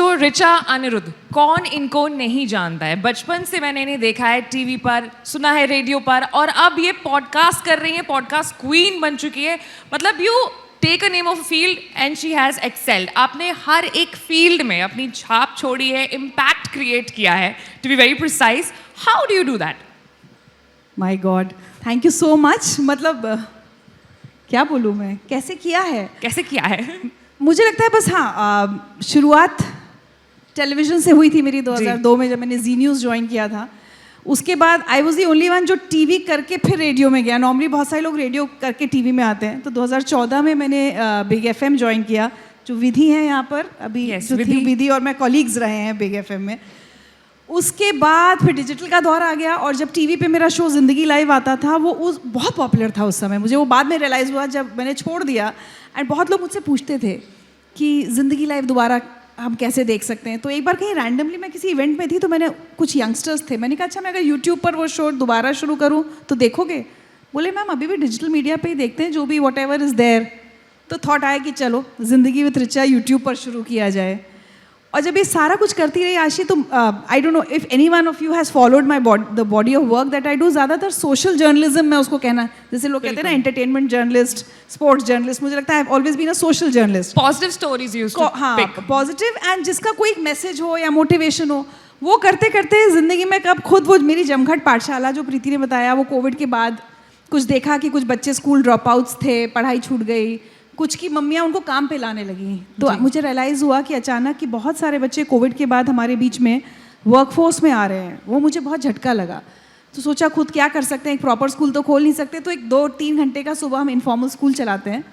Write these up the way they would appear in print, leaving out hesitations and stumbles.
सो रिचा, अनिरुद्ध, कौन इनको नहीं जानता है? बचपन से मैंने इन्हें देखा है टीवी पर, सुना है रेडियो पर, और अब ये पॉडकास्ट कर रही है, पॉडकास्ट क्वीन बन चुकी है. मतलब you take a name of a field and she has excelled. आपने हर एक फील्ड में अपनी छाप छोड़ी है, इम्पैक्ट क्रिएट किया है, to be very precise. How do you do that? My god, thank you so much. मतलब क्या बोलूँ मैं, कैसे किया है? मुझे लगता है बस हाँ, शुरुआत टेलीविज़न से हुई थी मेरी 2002 में, जब मैंने जी न्यूज़ ज्वाइन किया था. उसके बाद I was the only one जो टीवी करके फिर रेडियो में गया. नॉर्मली बहुत सारे लोग रेडियो करके टीवी में आते हैं. तो 2014 में मैंने बिग एफएम ज्वाइन किया, जो विधि है यहाँ पर अभी. yes, विधि और मैं कॉलीग्स रहे हैं बिग एफएम में. उसके बाद फिर डिजिटल का दौर आ गया, और जब टीवी पे मेरा शो ज़िंदगी लाइव आता था, वो बहुत पॉपुलर था उस समय. मुझे वो बाद में रियलाइज़ हुआ जब मैंने छोड़ दिया. एंड बहुत लोग मुझसे पूछते थे कि ज़िंदगी लाइव दोबारा हम कैसे देख सकते हैं. तो एक बार कहीं रैंडमली मैं किसी इवेंट में थी, तो मैंने कुछ यंगस्टर्स थे, मैंने कहा अच्छा मैं अगर यूट्यूब पर वो शो दोबारा शुरू करूँ तो देखोगे? बोले मैम अभी भी डिजिटल मीडिया पे ही देखते हैं, जो भी वॉट एवर इज़ देयर. तो थॉट आया कि चलो ज़िंदगी विद रिचा यूट्यूब पर शुरू किया जाए. और जब ये सारा कुछ करती रही आशी, तो I don't know if any one of you has followed my the body of work that I do. ज़्यादातर सोशल जर्नलिज्म मैं उसको कहना, जैसे लोग कहते हैं ना एंटरटेनमेंट जर्नलिस्ट, स्पोर्ट्स जर्नलिस्ट. मुझे लगता है I have always been a social journalist. Positive stories used to pick. Positive and जिसका कोई मैसेज हो या मोटिवेशन हो, वो करते करते ज़िंदगी में कब खुद वो मेरी जमघट पाठशाला जो प्रीति ने बताया, वो कोविड के बाद कुछ देखा कि कुछ बच्चे स्कूल ड्रॉप आउट्स थे, पढ़ाई छूट गई, कुछ की मम्मियाँ उनको काम पे लाने लगी. तो मुझे रियलाइज़ हुआ कि अचानक कि बहुत सारे बच्चे कोविड के बाद हमारे बीच में वर्कफोर्स में आ रहे हैं. वो मुझे बहुत झटका लगा. तो सोचा खुद क्या कर सकते हैं. एक प्रॉपर स्कूल तो खोल नहीं सकते, तो एक 2-3 घंटे का सुबह हम इनफॉर्मल स्कूल चलाते हैं,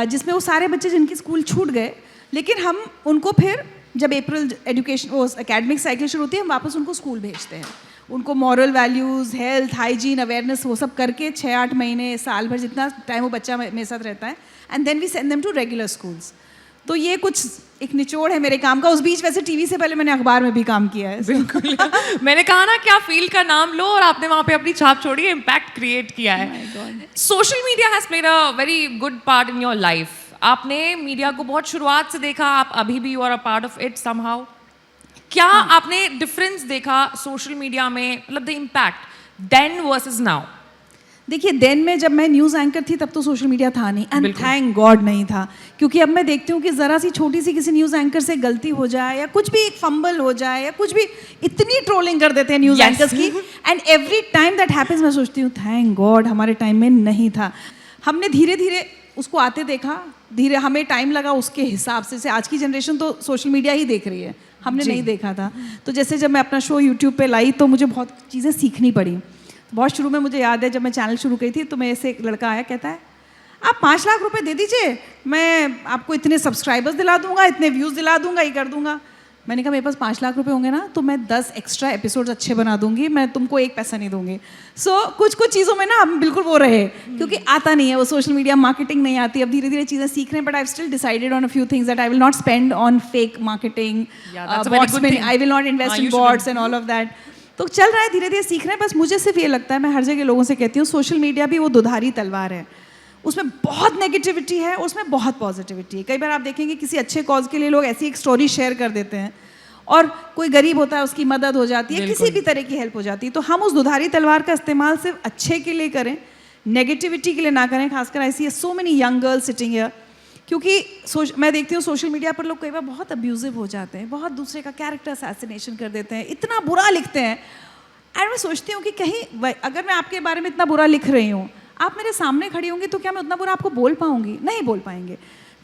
जिसमें वो सारे बच्चे जिनके स्कूल छूट गए, लेकिन हम उनको फिर जब अप्रैल एजुकेशन वो एकेडमिक साइकिल शुरू होती है, हम वापस उनको स्कूल भेजते हैं. उनको moral values, health, hygiene, awareness, वो सब करके 6-8 महीने, साल भर जितना टाइम वो बच्चा मेरे साथ रहता है, and then we send them to regular schools. तो ये कुछ एक निचोड़ है मेरे काम का. उस बीच वैसे टीवी से पहले मैंने अखबार में भी काम किया है. बिल्कुल. मैंने कहा ना कि आप फील्ड का नाम लो और आपने वहाँ पे अपनी छाप छोड़ी है, इम्पैक्ट क्रिएट किया है. Social media has played a very good part in your life. आपने मीडिया को बहुत शुरुआत से देखा, आप अभी भी you are a part of it somehow. क्या आपने डिफरेंस देखा सोशल मीडिया में, मतलब the impact then versus now? देखिए, देन में जब मैं न्यूज़ एंकर थी तब तो सोशल मीडिया था नहीं, एंड थैंक गॉड नहीं था. क्योंकि अब मैं देखती हूँ कि ज़रा सी छोटी सी किसी न्यूज़ एंकर से गलती हो जाए, या कुछ भी एक फंबल हो जाए, या कुछ भी, इतनी ट्रोलिंग कर देते हैं न्यूज़ एंकर्स की. And every time that happens मैं सोचती हूँ थैंक गॉड हमारे टाइम में नहीं था. हमने धीरे धीरे उसको आते देखा, धीरे हमें टाइम लगा उसके हिसाब से. आज की जनरेशन तो सोशल मीडिया ही देख रही है, हमने नहीं देखा था. तो जैसे जब मैं अपना शो यूट्यूब पे लाई, तो मुझे बहुत चीज़ें सीखनी पड़ी. बहुत शुरू में मुझे याद है जब मैं चैनल शुरू की थी, तो मेरे से एक लड़का आया, कहता है आप 5 लाख रुपए दे दीजिए, मैं आपको इतने सब्सक्राइबर्स दिला दूंगा, इतने व्यूज़ दिला दूंगा, ये कर दूंगा. मैंने कहा मेरे पास 5 लाख रुपए होंगे ना, तो मैं 10 एक्स्ट्रा एपिसोड्स अच्छे बना दूंगी, मैं तुमको 1 पैसा नहीं दूंगी. सो कुछ चीज़ों में ना हम बिल्कुल वो रहे, क्योंकि आता नहीं है वो सोशल मीडिया मार्केटिंग नहीं आती. अब धीरे धीरे चीज़ें सीख रहे हैं, but I still decided on a few things that I will not spend on fake marketing, I will not invest in bots and all of that. तो चल रहा है, धीरे धीरे सीख रहे हैं. बस मुझे सिर्फ ये लगता है, मैं हर जगह लोगों से कहती हूँ, सोशल मीडिया भी वो दुधारी तलवार है. उसमें बहुत नेगेटिविटी है, उसमें बहुत पॉजिटिविटी है. कई बार आप देखेंगे किसी अच्छे कॉज के लिए लोग ऐसी एक स्टोरी शेयर कर देते हैं, और कोई गरीब होता है उसकी मदद हो जाती है, किसी भी तरह की हेल्प हो जाती है. तो हम उस दुधारी तलवार का इस्तेमाल सिर्फ अच्छे के लिए करें, नेगेटिविटी के लिए ना करें. खासकर I see so many young girls sitting here, क्योंकि मैं देखती हूँ सोशल मीडिया पर लोग कई बार बहुत अब्यूजिव हो जाते हैं, बहुत दूसरे का कैरेक्टर असैसिनेशन कर देते हैं, इतना बुरा लिखते हैं. एंड मैं सोचती हूँ कि कहीं अगर मैं आपके बारे में इतना बुरा लिख रही हूँ, आप मेरे सामने खड़ी होंगी, तो क्या मैं उतना बुरा आपको बोल पाऊँगी? नहीं बोल पाएंगे.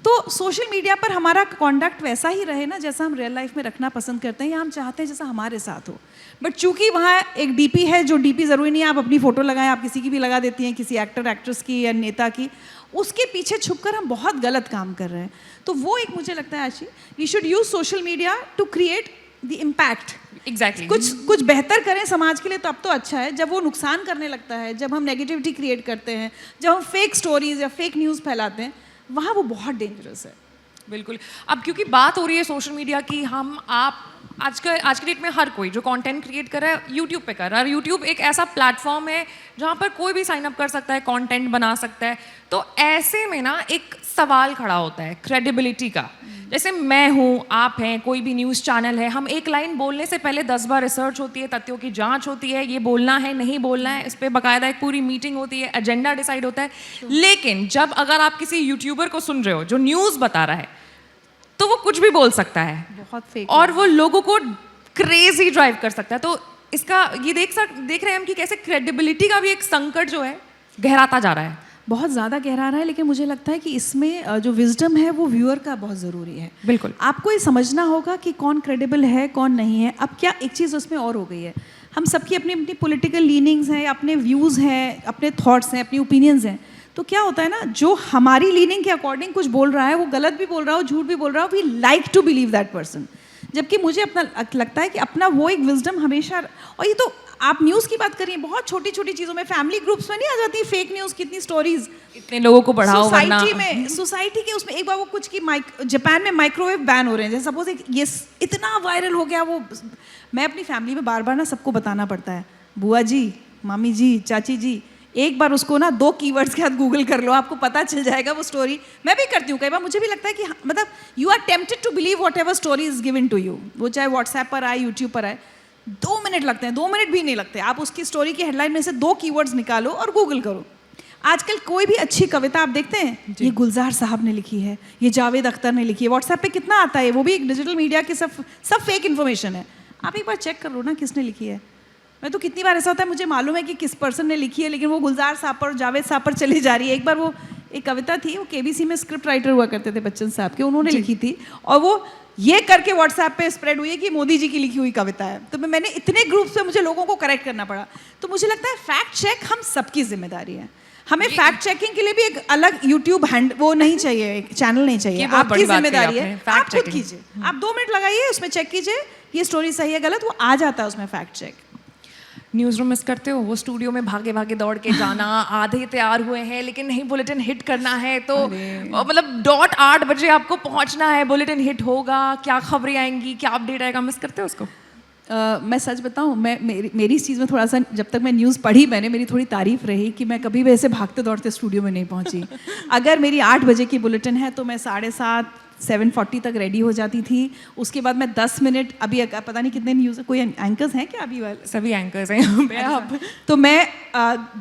तो सोशल मीडिया पर हमारा कॉन्डक्ट वैसा ही रहे ना, जैसा हम रियल लाइफ में रखना पसंद करते हैं, या हम चाहते हैं जैसा हमारे साथ हो. बट चूंकि वहाँ एक डीपी है, जो डीपी ज़रूरी नहीं है आप अपनी फ़ोटो लगाएं, आप किसी की भी लगा देती हैं, किसी एक्टर एक्ट्रेस की या नेता की, उसके पीछे छुपकर हम बहुत गलत काम कर रहे हैं. तो वो एक मुझे लगता है Ashi, we should use social media to create the impact. Exactly. कुछ बेहतर करें समाज के लिए, तो अब तो अच्छा है. जब वो नुकसान करने लगता है, जब हम नेगेटिविटी क्रिएट करते हैं, जब हम फेक स्टोरीज या फेक न्यूज़ फैलाते हैं, वहाँ वो बहुत डेंजरस है. बिल्कुल. अब क्योंकि बात हो रही है सोशल मीडिया की, हम आप आज की डेट में हर कोई जो कंटेंट क्रिएट कर रहा है यूट्यूब पे कर रहा है. और यूट्यूब एक ऐसा प्लेटफॉर्म है जहाँ पर कोई भी साइन अप कर सकता है, कंटेंट बना सकता है. तो ऐसे में ना एक सवाल खड़ा होता है क्रेडिबिलिटी का, जैसे मैं हूँ, आप हैं, कोई भी न्यूज़ चैनल है, हम एक लाइन बोलने से पहले 10 बार रिसर्च होती है, तथ्यों की जांच होती है, ये बोलना है नहीं बोलना है, इस पर बाकायदा एक पूरी मीटिंग होती है, एजेंडा डिसाइड होता है। लेकिन जब अगर आप किसी यूट्यूबर को सुन रहे हो जो न्यूज़ बता रहा है, तो वो कुछ भी बोल सकता है, बहुत फेक, और वो लोगों को क्रेजी ड्राइव कर सकता है। तो इसका ये देख रहे हैं हम कि कैसे क्रेडिबिलिटी का भी एक संकट जो है गहराता जा रहा है, बहुत ज़्यादा गहरा रहा है। लेकिन मुझे लगता है कि इसमें जो विजडम है वो व्यूअर का बहुत ज़रूरी है। बिल्कुल, आपको ये समझना होगा कि कौन क्रेडिबल है कौन नहीं है। अब क्या एक चीज़ उसमें और हो गई है, हम सबकी अपनी अपनी पॉलिटिकल लीनिंग्स हैं, अपने व्यूज़ हैं, अपने थॉट्स हैं, अपनी ओपिनियंस हैं। तो क्या होता है ना, जो हमारी लीनिंग के अकॉर्डिंग कुछ बोल रहा है, वो गलत भी बोल रहा हो, झूठ भी बोल रहा हो, we like to believe that person. जबकि मुझे अपना लगता है कि अपना वो एक विजडम हमेशा, और ये तो आप न्यूज़ की बात करिए, बहुत छोटी छोटी चीज़ों में, फैमिली ग्रुप्स में नहीं आ जाती फेक न्यूज़, कितनी स्टोरीज, इतने लोगों को बढ़ाओ, सोसाइटी में, सोसाइटी के उसमें एक बार वो कुछ की जापान में माइक्रोवेव बैन हो रहे हैं, जैसे सपोज एक ये इतना वायरल हो गया, वो मैं अपनी फैमिली में बार बार ना सबको बताना पड़ता है, बुआ जी, मामी जी, चाची जी, एक बार उसको ना 2 कीवर्ड्स के साथ गूगल कर लो, आपको पता चल जाएगा वो स्टोरी। मैं भी करती हूँ कई बार, मुझे भी लगता है कि मतलब you are tempted to believe whatever story is given to you, वो चाहे व्हाट्सएप पर आए, यूट्यूब पर आए, 2 मिनट लगते हैं, 2 मिनट भी नहीं लगते, आप उसकी स्टोरी की हेडलाइन में से 2 कीवर्ड्स निकालो और गूगल करो। आजकल कोई भी अच्छी कविता आप देखते हैं, ये गुलजार साहब ने लिखी है, ये जावेद अख्तर ने लिखी है, व्हाट्सएप पे कितना आता है, वो भी एक डिजिटल मीडिया की सब फेक इन्फॉर्मेशन है। आप एक बार चेक कर लो ना किसने लिखी है। मैं तो कितनी बार ऐसा होता है, मुझे मालूम है कि किस पर्सन ने लिखी है, लेकिन वो गुलजार साहब पर, जावेद साहब पर चली जा रही है। एक बार वो एक कविता थी, वो केबीसी में स्क्रिप्ट राइटर हुआ करते थे बच्चन साहब के, उन्होंने लिखी थी, और वो ये करके व्हाट्सएप पे स्प्रेड हुई है कि मोदी जी की लिखी हुई कविता है। तो मैंने इतने ग्रुप्स पे मुझे लोगों को करेक्ट करना पड़ा। तो मुझे लगता है फैक्ट चेक हम सबकी जिम्मेदारी है। हमें फैक्ट चेकिंग के लिए भी एक अलग यूट्यूब वो नहीं चाहिए, एक चैनल नहीं चाहिए, आपकी जिम्मेदारी है, आप खुद कीजिए। आप 2 मिनट लगाइए, उसमें चेक कीजिए ये स्टोरी सही है गलत, वो आ जाता है उसमें fact check. News room miss करते हो? वो स्टूडियो में भागे भागे दौड़ के जाना, आधे तैयार हुए हैं लेकिन नहीं बुलेटिन हिट करना है, तो मतलब 8 बजे आपको पहुंचना है, बुलेटिन हिट होगा, क्या खबरें आएंगी, क्या अपडेट आएगा, मिस करते हो उसको? मैं सच बताऊं, मेरी इस चीज़ में थोड़ा सा, जब तक मैं न्यूज़ पढ़ी, मैंने मेरी थोड़ी तारीफ रही कि मैं कभी भी ऐसे भागते दौड़ते स्टूडियो में नहीं पहुंची। अगर मेरी 8 बजे की बुलेटिन है तो मैं 7:30 7:40 तक रेडी हो जाती थी। उसके बाद मैं 10 मिनट, अभी पता नहीं कितने न्यूज़, कोई एंकर्स हैं क्या अभी वाले? सभी एंकर्स हैं यहाँ पे आप। तो मैं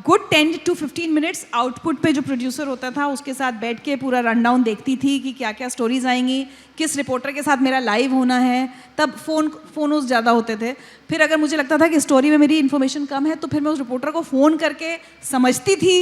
गुड 10 to 15 मिनट्स आउटपुट पे जो प्रोड्यूसर होता था उसके साथ बैठ के पूरा रनडाउन देखती थी कि क्या क्या स्टोरीज आएंगी, किस रिपोर्टर के साथ मेरा लाइव होना है। तब फ़ोन ज़्यादा होते थे। फिर अगर मुझे लगता था कि स्टोरी में मेरी इन्फॉर्मेशन कम है तो फिर मैं उस रिपोर्टर को फ़ोन करके समझती थी।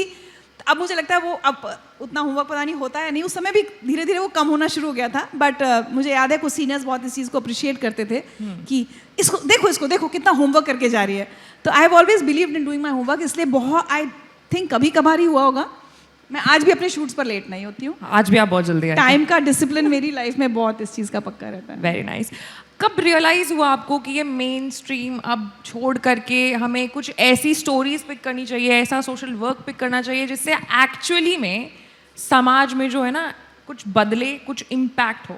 अब मुझे लगता है वो अब उतना होमवर्क पता नहीं होता है नहीं, उस समय भी धीरे धीरे वो कम होना शुरू हो गया था। बट मुझे याद है कुछ सीनियर्स बहुत इस चीज़ को अप्रिशिएट करते थे कि इसको देखो कितना होमवर्क करके जा रही है। तो आई have always believed in doing my homework, इसलिए बहुत आई थिंक कभी कभार ही हुआ होगा। मैं आज भी अपने शूट्स पर लेट नहीं होती हूँ। आज भी आप बहुत जल्दी आए। टाइम का डिसिप्लिन मेरी लाइफ में बहुत इस चीज़ का पक्का रहता है। Very nice. कब रियलाइज़ हुआ आपको कि ये मेन स्ट्रीम अब छोड़ करके हमें कुछ ऐसी स्टोरीज पिक करनी चाहिए, ऐसा सोशल वर्क पिक करना चाहिए जिससे एक्चुअली में समाज में जो है ना कुछ बदले, कुछ इम्पैक्ट हो?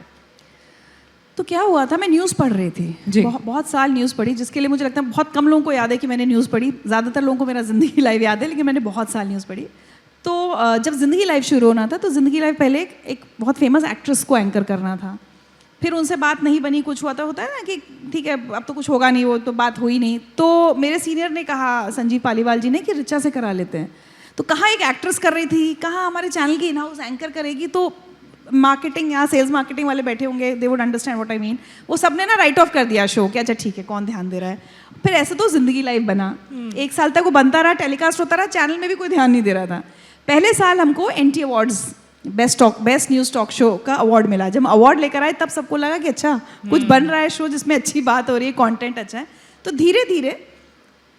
तो क्या हुआ था, मैं न्यूज़ पढ़ रही थी, बहुत साल न्यूज़ पढ़ी, जिसके लिए मुझे लगता है बहुत कम लोगों को याद है कि मैंने न्यूज़ पढ़ी। ज़्यादातर लोगों को मेरा ज़िंदगी लाइव याद है, लेकिन मैंने बहुत साल न्यूज़ पढ़ी। तो जब ज़िंदगी लाइव शुरू होना था तो ज़िंदगी लाइव पहले एक बहुत फेमस एक्ट्रेस को एंकर करना था। फिर उनसे बात नहीं बनी, कुछ हुआ तो होता है ना कि ठीक है अब तो कुछ होगा नहीं, वो तो बात हुई नहीं। तो मेरे सीनियर ने कहा, संजीव पालीवाल जी ने, कि रिचा से करा लेते हैं। तो कहाँ एक एक्ट्रेस कर रही थी, कहाँ हमारे चैनल की इन हाउस एंकर करेगी। तो मार्केटिंग, यहाँ सेल्स मार्केटिंग वाले बैठे होंगे, they would understand what I mean. वो सबने ना राइट ऑफ कर दिया शो कि अच्छा ठीक है, कौन ध्यान दे रहा है। फिर ऐसे तो ज़िंदगी लाइव बना, 1 साल तक वो बनता रहा, टेलीकास्ट होता रहा, चैनल में भी कोई ध्यान नहीं दे रहा था। पहले साल हमको NT awards best news talk show का अवार्ड मिला। जब अवार्ड लेकर आए तब सबको लगा कि अच्छा कुछ बन रहा है शो जिसमें अच्छी बात हो रही है, कंटेंट अच्छा है। तो धीरे धीरे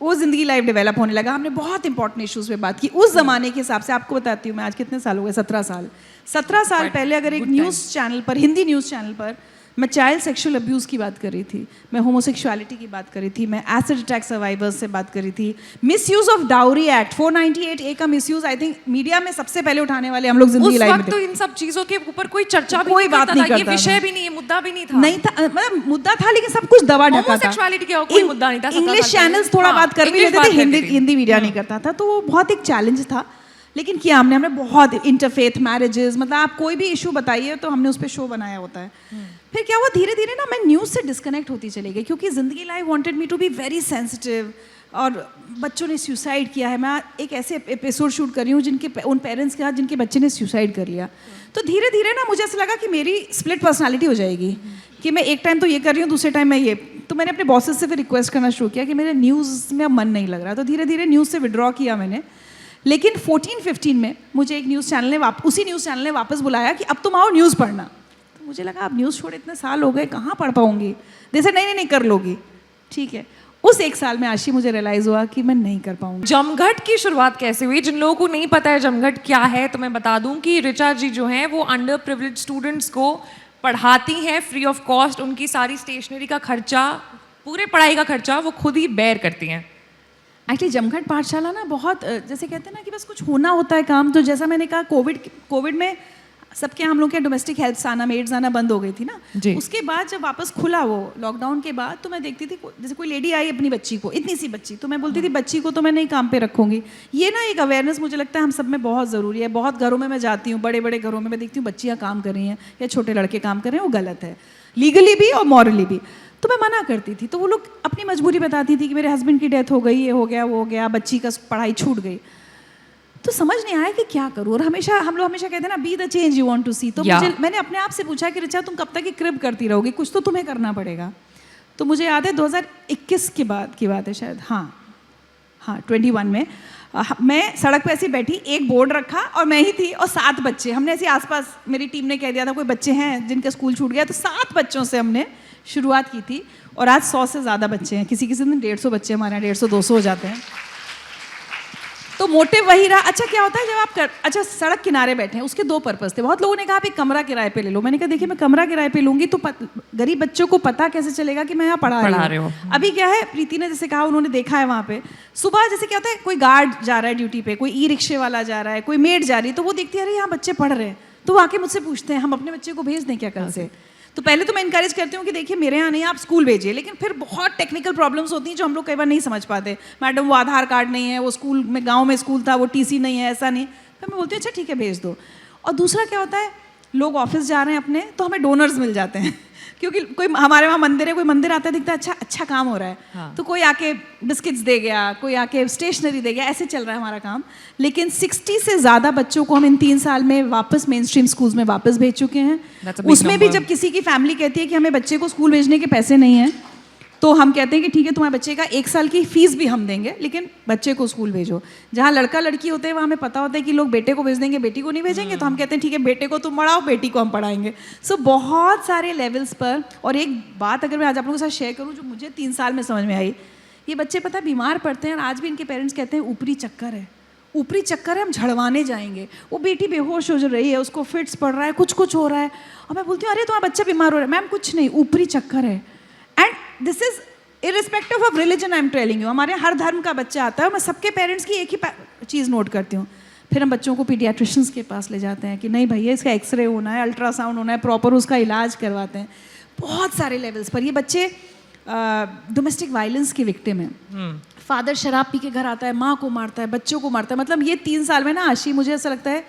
वो ज़िंदगी लाइव डेवलप होने लगा। हमने बहुत इंपॉर्टेंट इश्यूज़ पे बात की उस ज़माने के हिसाब से। आपको बताती हूँ मैं, आज कितने साल हो गए, 17 साल पहले अगर एक न्यूज़ चैनल पर, हिंदी न्यूज़ चैनल पर, मैं चाइल्ड सेक्सुअल अब्यूज़ की बात कर रही थी, मैं होमोसेक्सुअलिटी की बात कर रही थी, मैं एसिड अटैक सर्वाइवर्स से बात कर रही थी, misuse of dowry act 498A का मिसयूज़ आई थिंक मीडिया में सबसे पहले उठाने वाले हम लोग ज़िंदगी लाइव में थे। तो इन सब चीज़ों के ऊपर कोई चर्चा भी कोई बात नहीं करता, ये विषय भी नहीं, मुद्दा भी नहीं था। नहीं था, मतलब मुद्दा था लेकिन सब कुछ दबा ढका था। होमोसेक्सुअलिटी का कोई मुद्दा नहीं था। इंग्लिश चैनल्स थोड़ा बात कर भी लेते थे, हिंदी मीडिया नहीं करता था। तो वो बहुत एक चैलेंज था। लेकिन किया हमने बहुत इंटरफेथ मैरिजेस, मतलब आप कोई भी इशू बताइए तो हमने उस पर शो बनाया होता है। फिर क्या हुआ, धीरे धीरे ना मैं न्यूज़ से डिस्कनेक्ट होती चली गई, क्योंकि ज़िंदगी life wanted me to be very sensitive, और बच्चों ने सुसाइड किया है। मैं एक ऐसे एपिसोड शूट कर रही हूँ जिनके उन पेरेंट्स के साथ जिनके बच्चे ने सुसाइड कर लिया। तो धीरे धीरे ना मुझे ऐसा लगा कि मेरी स्प्लिट पर्सनालिटी हो जाएगी, कि मैं एक टाइम तो ये कर रही हूँ, दूसरे टाइम मैं ये। तो मैंने अपने बॉसेस से फिर रिक्वेस्ट करना शुरू किया कि मेरे न्यूज़ में अब मन नहीं लग रहा। तो धीरे धीरे न्यूज़ से विड्रॉ किया मैंने। लेकिन 14-15 में मुझे एक न्यूज़ चैनल ने उसी न्यूज़ चैनल ने वापस बुलाया कि अब तुम आओ न्यूज़ पढ़ना। तो मुझे लगा अब न्यूज़ छोड़े इतने साल हो गए, कहाँ पढ़ पाऊँगी। जैसे नहीं कर लोगी, ठीक है। उस एक साल में आशी मुझे रियलाइज़ हुआ कि मैं नहीं कर पाऊँगी। जमघट की शुरुआत कैसे हुई? जिन लोगों को नहीं पता है जमघट क्या है, तो मैं बता दूं कि ऋचा जी जो हैं वो अंडर प्रिविलेज स्टूडेंट्स को पढ़ाती हैं फ्री ऑफ कॉस्ट। उनकी सारी स्टेशनरी का खर्चा, पूरे पढ़ाई का खर्चा वो खुद ही बेयर करती हैं। एक्चुअली जमघट पाठशाला ना बहुत, जैसे कहते हैं ना कि बस कुछ होना होता है काम। तो जैसा मैंने कहा, कोविड में सबके हम लोग के डोमेस्टिक हेल्प्स आना, मेड्स आना बंद हो गई थी ना। उसके बाद जब वापस खुला वो लॉकडाउन के बाद, तो मैं देखती थी जैसे कोई लेडी आई अपनी बच्ची को, इतनी सी बच्ची, तो मैं बोलती थी बच्ची को तो मैं नहीं काम पे रखूँगी। ये ना एक अवेयरनेस मुझे लगता है हम सब में बहुत ज़रूरी है। बहुत घरों में मैं जाती हूँ, बड़े बड़े घरों में मैं देखती हूँ बच्चियाँ काम कर रही हैं या छोटे लड़के काम कर रहे हैं, वो गलत है, लीगली भी और मॉरली भी। तो मैं मना करती थी, तो वो लोग अपनी मजबूरी बताती थी कि मेरे हस्बैंड की डेथ हो गई, ये हो गया, वो हो गया, बच्ची का पढ़ाई छूट गई। तो समझ नहीं आया कि क्या करूँ। और हम लोग हमेशा कहते हैं ना, be the change you want to see. तो मैंने अपने आप से पूछा कि ऋचा तुम कब तक ये क्रिब करती रहोगी, कुछ तो तुम्हें करना पड़ेगा। तो मुझे याद है 2021 के बाद की बात है शायद, हाँ 21 में मैं सड़क पे ऐसी बैठी, एक बोर्ड रखा और मैं ही थी और 7 बच्चे। हमने ऐसे आसपास, मेरी टीम ने कह दिया था कोई बच्चे हैं जिनका स्कूल छूट गया, तो 7 बच्चों से हमने शुरुआत की थी। और आज 100 से ज़्यादा बच्चे हैं, किसी किसी दिन 150 बच्चे हमारे यहाँ 150-200 हो जाते हैं। तो मोटिव वही रहा। अच्छा क्या होता है जब आप सड़क किनारे बैठे हैं, उसके 2 पर्पस थे। बहुत लोगों ने कहा आप एक कमरा किराए पे ले लो। मैंने कहा देखिए, मैं कमरा किराए पे लूँगी तो गरीब बच्चों को पता कैसे चलेगा कि मैं यहाँ पढ़ा रही हूँ। अभी क्या है, प्रीति ने जैसे कहा, उन्होंने देखा है वहाँ पे सुबह जैसे क्या होता है, कोई गार्ड जा रहा है ड्यूटी पे, कोई ई-रिक्शे वाला जा रहा है, कोई मेड जा रही है, तो वो देखती है अरे यहाँ बच्चे पढ़ रहे हैं, तो वो आके मुझसे पूछते हैं हम अपने बच्चे को भेज दें क्या कल से। तो पहले तो मैं इनकरेज करती हूँ कि देखिए मेरे यहाँ नहीं, आप स्कूल भेजिए। लेकिन फिर बहुत टेक्निकल प्रॉब्लम्स होती हैं जो हम लोग कई बार नहीं समझ पाते। मैडम वो आधार कार्ड नहीं है, वो स्कूल में, गांव में स्कूल था, वो टीसी नहीं है, ऐसा नहीं। फिर मैं बोलती हूँ अच्छा ठीक है भेज दो। और दूसरा क्या होता है, लोग ऑफिस जा रहे हैं अपने, तो हमें डोनर्स मिल जाते हैं क्योंकि कोई हमारे वहाँ मंदिर है, कोई मंदिर आता है, दिखता है अच्छा काम हो रहा है। हाँ। तो कोई आके बिस्किट्स दे गया, कोई आके स्टेशनरी दे गया, ऐसे चल रहा है हमारा काम। लेकिन 60 से ज़्यादा बच्चों को हम इन 3 साल में वापस मेन स्ट्रीम स्कूल्स में वापस भेज चुके हैं। उसमें भी जब किसी की फैमिली कहती है कि हमें बच्चे को स्कूल भेजने के पैसे नहीं हैं, तो हम कहते हैं कि ठीक है तुम्हारे बच्चे का 1 साल की फीस भी हम देंगे, लेकिन बच्चे को स्कूल भेजो। जहाँ लड़का लड़की होते हैं वहाँ हमें पता होता है कि लोग बेटे को भेज देंगे, बेटी को नहीं भेजेंगे, तो हम कहते हैं ठीक है बेटे को तुम पढ़ाओ, बेटी को हम पढ़ाएंगे। सो बहुत सारे लेवल्स पर। और एक बात अगर मैं आज आप लोगों के साथ शेयर करूँ जो मुझे 3 साल में समझ में आई, ये बच्चे पता है बीमार पड़ते हैं और आज भी इनके पेरेंट्स कहते हैं ऊपरी चक्कर है, ऊपरी चक्कर है, हम झड़वाने जाएंगे। वो बेटी बेहोश हो रही है, उसको फिट्स पड़ रहा है, कुछ हो रहा है, और मैं बोलती हूँ अरे तुम्हारा बच्चा बीमार हो रहा है। मैम कुछ नहीं, ऊपरी चक्कर है। And this is irrespective of religion, I am telling you. हमारे हर धर्म का बच्चा आता है, मैं सबके पेरेंट्स की एक ही चीज़ नोट करती हूँ। फिर हम बच्चों को पीडियाट्रिशियंस के पास ले जाते हैं कि नहीं भैया इसका एक्सरे होना है, अल्ट्रासाउंड होना है, प्रॉपर उसका इलाज करवाते हैं। बहुत सारे लेवल्स पर ये बच्चे डोमेस्टिक वायलेंस की विक्टिम है। फादर शराब पी के घर आता है, माँ को मारता है, बच्चों को मारता है। मतलब ये 3 साल में ना आशी, मुझे ऐसा लगता है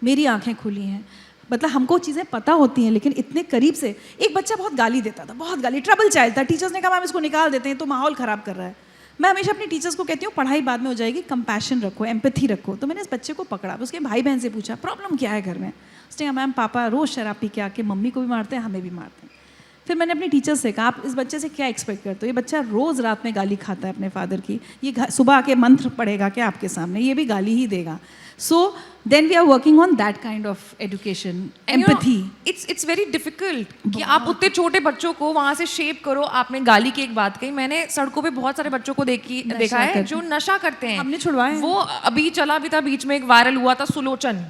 मेरी आंखें खुली हैं। मतलब हमको चीज़ें पता होती हैं, लेकिन इतने करीब से। एक बच्चा बहुत गाली देता था, बहुत गाली, ट्रबल चाइल्ड था। टीचर्स ने कहा मैम इसको निकाल देते हैं, तो माहौल ख़राब कर रहा है। मैं हमेशा अपनी टीचर्स को कहती हूँ पढ़ाई बाद में हो जाएगी, कंपैशन रखो, एम्पैथी रखो। तो मैंने इस बच्चे को पकड़ा, उसके भाई बहन से पूछा प्रॉब्लम क्या है घर में। उसने कहा मैम पापा रोज़ शराब पी के आके मम्मी को भी मारते हैं, हमें भी मारते हैं। फिर मैंने अपनी टीचर से कहा आप इस बच्चे से क्या एक्सपेक्ट करते हो, ये बच्चा रोज़ रात में गाली खाता है अपने फादर की, ये सुबह आके मंत्र पढ़ेगा क्या आपके सामने, ये भी गाली ही देगा। So then we are working on that kind of education, empathy. It's very difficult कि आप उतने छोटे बच्चों को वहाँ से शेप करो। आपने गाली की एक बात कही, मैंने सड़कों पे बहुत सारे बच्चों को देखा है जो नशा करते हैं। हमने छुड़वाए। वो अभी चला भी था, बीच में एक वायरल हुआ था, सुलोचन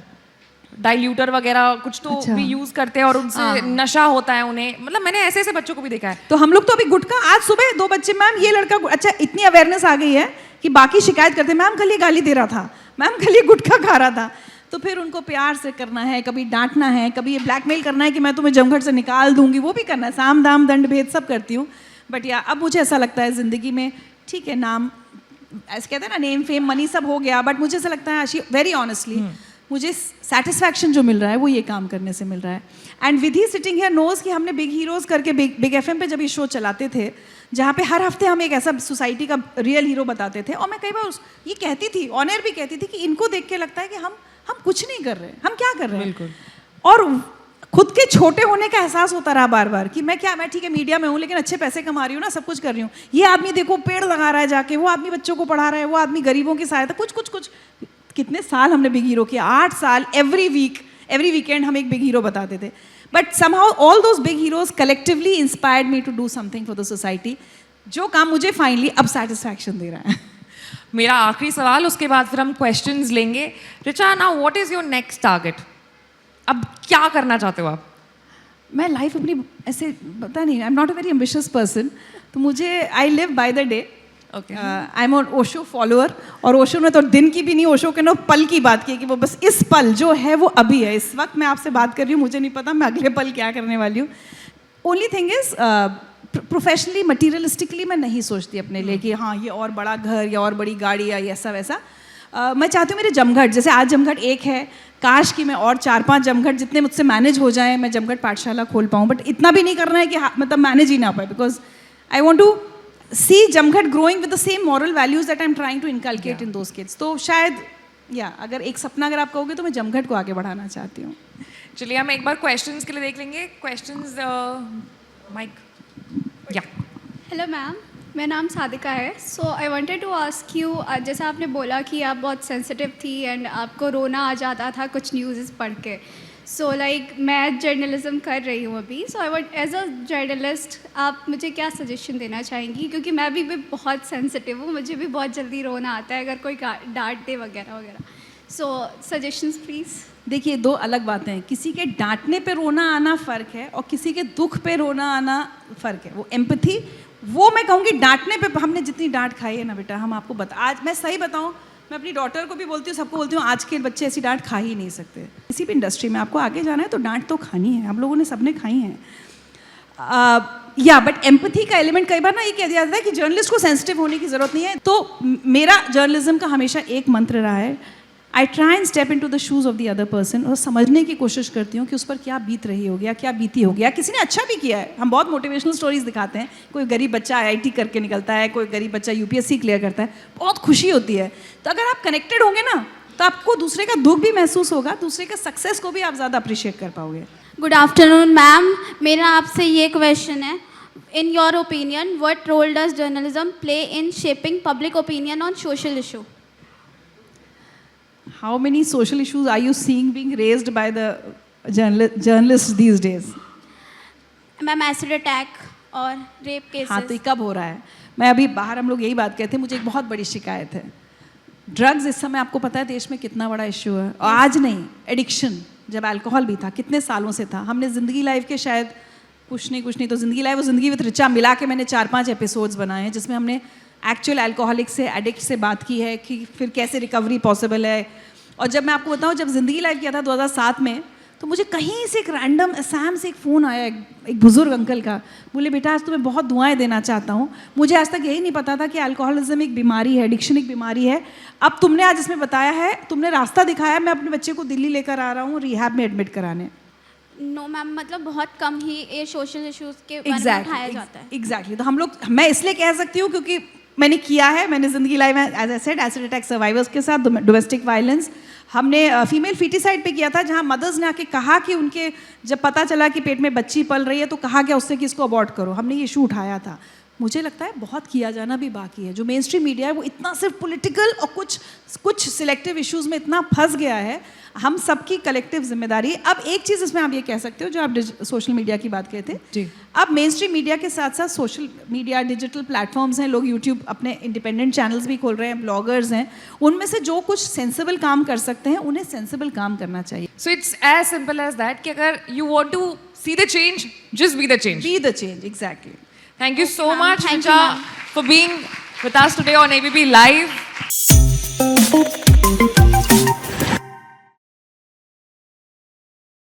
डाइल्यूटर वगैरह कुछ तो भी यूज करते हैं और उनसे नशा होता है उन्हें। मतलब मैंने ऐसे ऐसे बच्चों को भी देखा है। तो हम लोग तो अभी गुटखा, आज सुबह 2 बच्चे, मैम ये लड़का, अच्छा इतनी अवेयरनेस आ गई है कि बाकी शिकायत करते हैं मैम कल ये गाली दे रहा था, मैम कल ये गुटखा खा रहा था। तो फिर उनको प्यार से करना है, कभी डांटना है, कभी ये ब्लैकमेल करना है कि मैं तुम्हें जमघट से निकाल दूंगी, वो भी करना है। साम दाम दंड भेद सब करती हूँ। बट या अब मुझे ऐसा लगता है ज़िंदगी में ठीक है नाम ऐसे कहते हैं ना नेम फेम मनी सब हो गया, बट मुझे ऐसा लगता है आशी वेरी ऑनेस्टली मुझे सेटिस्फैक्शन जो मिल रहा है वो ये काम करने से मिल रहा है. And Vidhi sitting here knows कि हमने बिग हीरोज़ करके बिग एफएम पे जब ये शो चलाते थे जहाँ पे हर हफ्ते हम एक ऐसा सोसाइटी का रियल हीरो बताते थे, और मैं कई बार ये कहती थी, ऑन एयर भी कहती थी कि इनको देख के लगता है कि हम कुछ नहीं कर रहे, हम क्या कर रहे हैं. बिल्कुल. और खुद के छोटे होने का एहसास होता रहा बार बार कि मैं ठीक है मीडिया में हूँ लेकिन अच्छे पैसे कमा रही हूँ ना, सब कुछ कर रही हूँ. ये आदमी देखो पेड़ लगा रहा है जाके, वो आदमी बच्चों को पढ़ा रहा है, वो आदमी गरीबों की सहायता, कुछ कितने साल हमने बिग हीरो किया, 8 साल. एवरी वीकेंड हम एक बिग हीरो बताते थे. But somehow all those big heroes collectively inspired me to do something for the society, जो काम मुझे फाइनली अब सेटिस्फैक्शन दे रहा है. मेरा आखिरी सवाल, उसके बाद फिर हम क्वेश्चंस लेंगे. Richa, now what is your next target? अब क्या करना चाहते हो आप? मैं लाइफ अपनी ऐसे पता नहीं, I am not a very ambitious person, तो मुझे I live by the day. I am Osho follower, और ओशो ने तो दिन की भी नहीं, ओशो के ना पल की बात की कि वो बस इस पल जो है वो अभी है. इस वक्त मैं आपसे बात कर रही हूँ, मुझे नहीं पता मैं अगले पल क्या करने वाली हूँ. Only thing is professionally materialistically मैं नहीं सोचती अपने लिए कि हाँ ये और बड़ा घर या और बड़ी गाड़ी या ऐसा वैसा. मैं चाहती हूँ मेरे जमघट, जैसे आज जमघट एक है, काश कि मैं और 4-5 जमघट जितने मुझसे मैनेज हो जाएं मैं जमघट पाठशाला खोल पाऊँ. बट इतना भी नहीं करना है कि मतलब मैनेज ही ना पाए, because I want to see Jamghat growing with the same moral values that I am trying to inculcate in those kids. तो शायद अगर एक सपना अगर आप कहोगे तो मैं जमघट को आगे बढ़ाना चाहती हूँ. चलिए हम एक बार क्वेश्चंस के लिए देख लेंगे. Questions, mike. या हेलो मैम, मेरा नाम सादिका है. So I wanted to ask you, जैसा आपने बोला कि आप बहुत सेंसिटिव थी एंड आपको रोना आ जाता था कुछ न्यूज़ पढ़ के. सो लाइक मैं जर्नलिज्म कर रही हूँ अभी. So I want as a journalist आप मुझे क्या सजेशन देना चाहेंगी, क्योंकि मैं भी बहुत सेंसिटिव हूँ, मुझे भी बहुत जल्दी रोना आता है अगर कोई डांट दे वगैरह वगैरह. सो सजेशंस प्लीज़. देखिए, 2 अलग बातें हैं. किसी के डांटने पे रोना आना फ़र्क है और किसी के दुख पे रोना आना फ़र्क है. वो एम्पैथी, वो मैं कहूँगी डांटने पे हमने जितनी डांट खाई है ना बेटा, हम आपको आज मैं सही बताऊँ, मैं अपनी डॉटर को भी बोलती हूँ, सबको बोलती हूँ, आज के बच्चे ऐसी डांट खा ही नहीं सकते. किसी भी इंडस्ट्री में आपको आगे जाना है तो डांट तो खानी है, हम लोगों ने सबने खाई है. बट एम्पैथी का एलिमेंट कई बार ना ये कह दिया जाता है कि जर्नलिस्ट को सेंसिटिव होने की ज़रूरत नहीं है. तो मेरा जर्नलिज्म का हमेशा एक मंत्र रहा है, I try and step into the shoes of the other person, और समझने की कोशिश करती हूँ कि उस पर क्या बीत रही होगी या क्या बीती होगी, या किसी ने अच्छा भी किया है. हम बहुत मोटिवेशनल स्टोरीज दिखाते हैं, कोई गरीब बच्चा IIT करके निकलता है, कोई गरीब बच्चा UPSC क्लियर करता है, बहुत खुशी होती है. तो अगर आप कनेक्टेड होंगे ना तो आपको दूसरे का दुख भी महसूस होगा, दूसरे के सक्सेस को भी आप ज़्यादा अप्रिशिएट कर पाओगे. गुड आफ्टरनून मैम, मेरा आपसे ये क्वेश्चन है, in your opinion what role does journalism play in shaping public opinion on social issue? How many social issues are you seeing being raised by the journalists these days? Ma'am acid attack और rape cases. हाँ, तो ये कब हो रहा है? मैं अभी बाहर, हम लोग यही बात कहते हैं, मुझे एक बहुत बड़ी शिकायत है. ड्रग्स इस समय आपको पता है देश में कितना बड़ा इशू है. और आज नहीं, एडिक्शन जब अल्कोहल भी था कितने सालों से था. हमने ज़िंदगी लाइव के शायद कुछ नहीं तो ज़िंदगी लाइव और ज़िंदगी विद रिचा मिला के मैंने 4-5 एपिसोड्स बनाए हैं जिसमें हमने एक्चुअल अल्कोहलिक से, एडिक्ट से बात की है कि फिर कैसे रिकवरी पॉसिबल है. और जब मैं आपको बताऊं, जब ज़िंदगी लाइव किया था 2007 में, तो मुझे कहीं से एक रैंडम असम से एक फ़ोन आया एक बुज़ुर्ग अंकल का. बोले बेटा आज तुम्हें बहुत दुआएं देना चाहता हूँ, मुझे आज तक यही नहीं पता था कि अल्कोहलिज्म एक बीमारी है, एडिक्शन एक बीमारी है. अब तुमने आज इसमें बताया है, तुमने रास्ता दिखाया, मैं अपने बच्चे को दिल्ली लेकर आ रहा हूँ रिहैब में एडमिट कराने. नो मैम, मतलब बहुत कम ही ये सोशल इश्यूज़ के बारे में उठाया जाता है. एग्जैक्टली. तो हम लोग, मैं इसलिए कह सकती हूँ क्योंकि मैंने किया है, मैंने ज़िंदगी लाइव में as I said acid attack survivors के साथ डोमेस्टिक वायलेंस हमने फीमेल फीटिसाइड पे किया था, जहाँ मदर्स ने आके कहा कि उनके जब पता चला कि पेट में बच्ची पल रही है तो कहा गया उससे कि इसको अबॉर्ट करो. हमने ये इशू उठाया था. मुझे लगता है बहुत किया जाना भी बाकी है. जो मेन स्ट्रीम मीडिया है वो इतना सिर्फ पॉलिटिकल और कुछ सिलेक्टिव इश्यूज़ में इतना फंस गया है. हम सबकी कलेक्टिव जिम्मेदारी. अब एक चीज़ इसमें आप ये कह सकते हो, जो आप सोशल मीडिया की बात कहते जी, अब मेन स्ट्रीम मीडिया के साथ साथ सोशल मीडिया, डिजिटल प्लेटफॉर्म्स हैं, लोग यूट्यूब अपने इंडिपेंडेंट चैनल्स भी खोल रहे हैं, ब्लॉगर्स हैं, उनमें से जो कुछ सेंसिबल काम कर सकते हैं उन्हें सेंसिबल काम करना चाहिए. So it's as simple as that कि अगर you want to see the change, just be the change. Be the change. Exactly. Thank you so ma'am. much, Thank you, Richa, ma'am. for being with us today on ABP Live.